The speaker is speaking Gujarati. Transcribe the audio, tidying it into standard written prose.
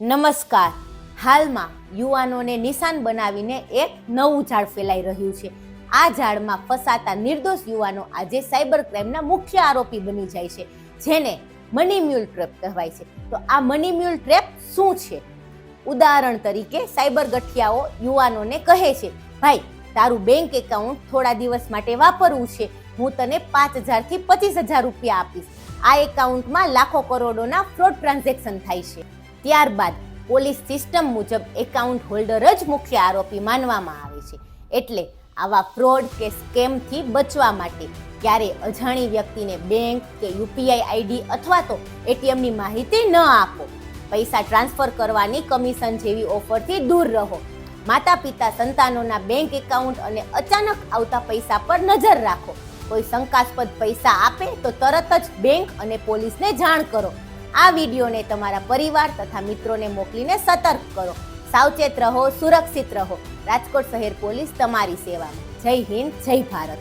નમસ્કાર. હાલમાં યુવાનોને નિશાન બનાવીને એક નવું ઝાડ ફેલાઈ રહ્યું છે. આ ઝાડમાં ફસાતા નિર્દોષ યુવાનો આજે સાયબર ક્રાઇમના મુખ્ય આરોપી બની જાય છે, જેને મની મ્યુલ ટ્રેપ કહેવાય છે. તો આ મની મ્યુલ ટ્રેપ શું છે? ઉદાહરણ તરીકે સાયબર ગઠિયાઓ યુવાનોને કહે છે, ભાઈ તારું બેંક એકાઉન્ટ થોડા દિવસ માટે વાપરવું છે, હું તને 5,000 થી 25,000 રૂપિયા આપીશ. આ એકાઉન્ટમાં લાખો કરોડોના ફ્રોડ ટ્રાન્ઝેક્શન થાય છે. ત્યારબાદ પોલીસ સિસ્ટમ મુજબ એકાઉન્ટ હોલ્ડર જ મુખ્ય આરોપી માનવામાં આવે છે. એટલે આવા ફ્રોડ કે સ્કેમથી બચવા માટે ક્યારે અજાણી વ્યક્તિને બેંક કે યુપીઆઈ આઈડી અથવા તો એટીએમની માહિતી ન આપો. પૈસા ટ્રાન્સફર કરવાની કમિશન જેવી ઓફરથી દૂર રહો. માતા પિતા સંતાનોના બેંક એકાઉન્ટ અને અચાનક આવતા પૈસા પર નજર રાખો. કોઈ શંકાસ્પદ પૈસા આપે તો તરત જ બેંક અને પોલીસને જાણ કરો. આ વિડીયોને તમારા પરિવાર તથા મિત્રોને મોકલીને સતર્ક કરો. સાવચેત રહો, સુરક્ષિત રહો. રાજકોટ શહેર પોલીસ તમારી સેવામાં. જય હિન્દ, જય ભારત.